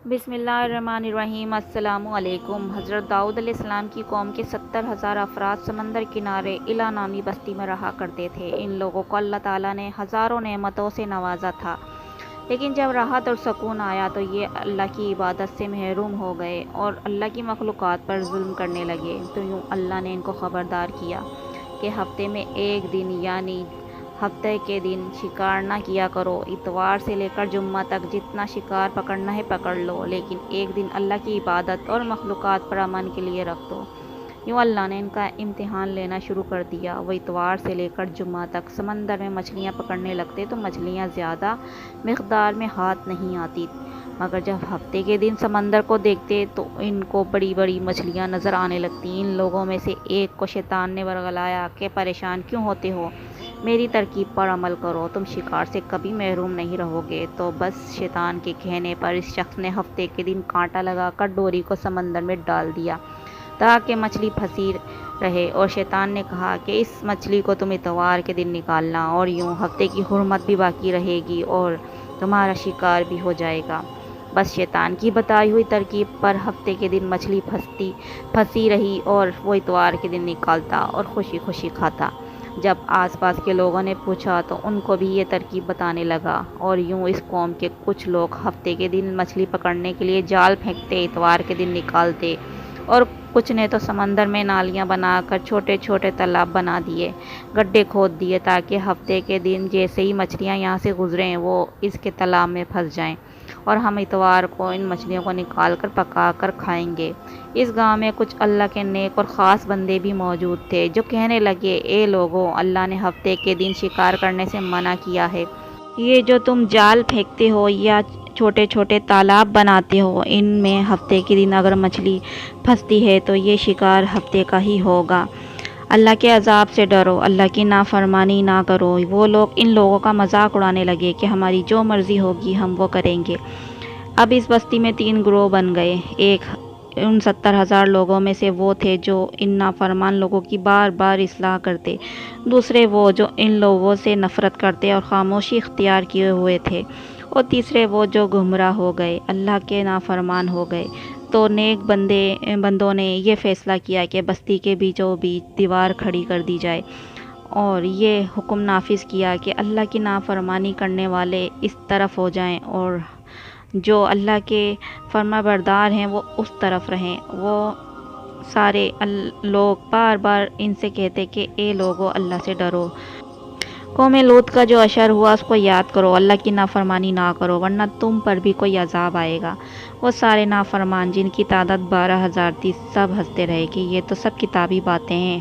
بسم اللہ الرحمن الرحیم۔ السلام علیکم۔ حضرت داؤد علیہ السلام کی قوم کے 70,000 افراد سمندر کنارے ایلا نامی بستی میں رہا کرتے تھے۔ ان لوگوں کو اللہ تعالیٰ نے ہزاروں نعمتوں سے نوازا تھا، لیکن جب راحت اور سکون آیا تو یہ اللہ کی عبادت سے محروم ہو گئے اور اللہ کی مخلوقات پر ظلم کرنے لگے۔ تو یوں اللہ نے ان کو خبردار کیا کہ ہفتے میں ایک دن یعنی ہفتے کے دن شکار نہ کیا کرو۔ اتوار سے لے کر جمعہ تک جتنا شکار پکڑنا ہے پکڑ لو، لیکن ایک دن اللہ کی عبادت اور مخلوقات پر امن کے لیے رکھ دو۔ یوں اللہ نے ان کا امتحان لینا شروع کر دیا۔ وہ اتوار سے لے کر جمعہ تک سمندر میں مچھلیاں پکڑنے لگتے تو مچھلیاں زیادہ مقدار میں ہاتھ نہیں آتی، مگر جب ہفتے کے دن سمندر کو دیکھتے تو ان کو بڑی بڑی مچھلیاں نظر آنے لگتی۔ ان لوگوں میں سے ایک کو شیطان نے ورغلایا کہ پریشان کیوں ہوتے ہو، میری ترکیب پر عمل کرو، تم شکار سے کبھی محروم نہیں رہو گے۔ تو بس شیطان کے کہنے پر اس شخص نے ہفتے کے دن کانٹا لگا کر ڈوری کو سمندر میں ڈال دیا تاکہ مچھلی پھنسی رہے، اور شیطان نے کہا کہ اس مچھلی کو تم اتوار کے دن نکالنا، اور یوں ہفتے کی حرمت بھی باقی رہے گی اور تمہارا شکار بھی ہو جائے گا۔ بس شیطان کی بتائی ہوئی ترکیب پر ہفتے کے دن مچھلی پھنسی رہی اور وہ اتوار کے دن نکالتا اور خوشی خوشی کھاتا۔ جب آس پاس کے لوگوں نے پوچھا تو ان کو بھی یہ ترکیب بتانے لگا، اور یوں اس قوم کے کچھ لوگ ہفتے کے دن مچھلی پکڑنے کے لیے جال پھینکتے، اتوار کے دن نکالتے، اور کچھ نے تو سمندر میں نالیاں بنا کر چھوٹے چھوٹے تالاب بنا دیے، گڈھے کھود دیے تاکہ ہفتے کے دن جیسے ہی مچھلیاں یہاں سے گزریں وہ اس کے تالاب میں پھنس جائیں اور ہم اتوار کو ان مچھلیوں کو نکال کر پکا کر کھائیں گے۔ اس گاؤں میں کچھ اللہ کے نیک اور خاص بندے بھی موجود تھے جو کہنے لگے، اے لوگو، اللہ نے ہفتے کے دن شکار کرنے سے منع کیا ہے۔ یہ جو تم جال پھینکتے ہو یا چھوٹے چھوٹے تالاب بناتے ہو، ان میں ہفتے کے دن اگر مچھلی پھنستی ہے تو یہ شکار ہفتے کا ہی ہوگا۔ اللہ کے عذاب سے ڈرو، اللہ کی نافرمانی نہ کرو۔ وہ لوگ ان لوگوں کا مذاق اڑانے لگے کہ ہماری جو مرضی ہوگی ہم وہ کریں گے۔ اب اس بستی میں 3 گروہ بن گئے۔ ایک ان 70,000 لوگوں میں سے وہ تھے جو ان نافرمان لوگوں کی بار بار اصلاح کرتے، دوسرے وہ جو ان لوگوں سے نفرت کرتے اور خاموشی اختیار کیے ہوئے تھے، اور تیسرے وہ جو گمراہ ہو گئے، اللہ کے نافرمان ہو گئے۔ تو نیک بندوں نے یہ فیصلہ کیا کہ بستی کے بیچوں بیچ دیوار کھڑی کر دی جائے، اور یہ حکم نافذ کیا کہ اللہ کی نافرمانی کرنے والے اس طرف ہو جائیں اور جو اللہ کے فرما بردار ہیں وہ اس طرف رہیں۔ وہ سارے لوگ بار بار ان سے کہتے کہ اے لوگو، اللہ سے ڈرو۔ قوم لوط کا جو اشر ہوا اس کو یاد کرو، اللہ کی نافرمانی نہ کرو ورنہ تم پر بھی کوئی عذاب آئے گا۔ وہ سارے نافرمان جن کی تعداد 12,000 تھی سب ہنستے رہے کہ یہ تو سب کتابی باتیں ہیں،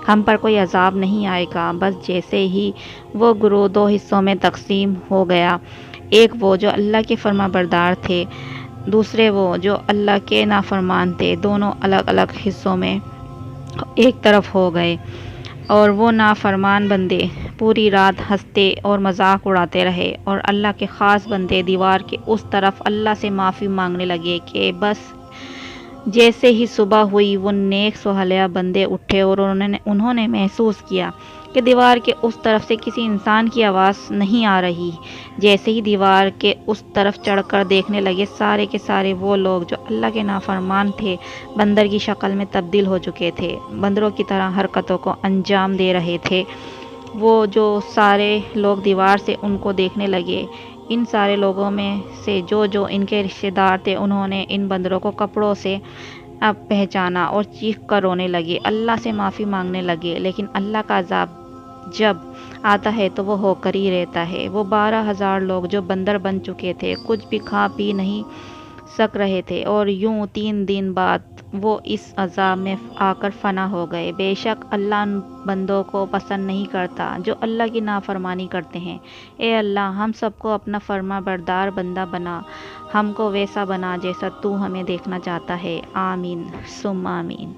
ہم پر کوئی عذاب نہیں آئے گا۔ بس جیسے ہی وہ گروہ 2 حصوں میں تقسیم ہو گیا، ایک وہ جو اللہ کے فرما بردار تھے، دوسرے وہ جو اللہ کے نافرمان تھے، دونوں الگ الگ حصوں میں ایک طرف ہو گئے، اور وہ نافرمان بندے پوری رات ہنستے اور مذاق اڑاتے رہے، اور اللہ کے خاص بندے دیوار کے اس طرف اللہ سے معافی مانگنے لگے کہ بس جیسے ہی صبح ہوئی وہ نیک صالح بندے اٹھے اور انہوں نے محسوس کیا کہ دیوار کے اس طرف سے کسی انسان کی آواز نہیں آ رہی۔ جیسے ہی دیوار کے اس طرف چڑھ کر دیکھنے لگے، سارے کے سارے وہ لوگ جو اللہ کے نافرمان تھے بندر کی شکل میں تبدیل ہو چکے تھے، بندروں کی طرح حرکتوں کو انجام دے رہے تھے۔ وہ جو سارے لوگ دیوار سے ان کو دیکھنے لگے، ان سارے لوگوں میں سے جو ان کے رشتہ دار تھے، انہوں نے ان بندروں کو کپڑوں سے پہچانا اور چیخ کر رونے لگے، اللہ سے معافی مانگنے لگے۔ لیکن اللہ کا عذاب جب آتا ہے تو وہ ہو کر ہی رہتا ہے۔ وہ 12,000 لوگ جو بندر بن چکے تھے کچھ بھی کھا پی نہیں سک رہے تھے، اور یوں 3 دن بعد وہ اس عذاب میں آ کر فنا ہو گئے۔ بے شک اللہ ان بندوں کو پسند نہیں کرتا جو اللہ کی نافرمانی کرتے ہیں۔ اے اللہ، ہم سب کو اپنا فرما بردار بندہ بنا، ہم کو ویسا بنا جیسا تو ہمیں دیکھنا چاہتا ہے۔ آمین ثم آمین۔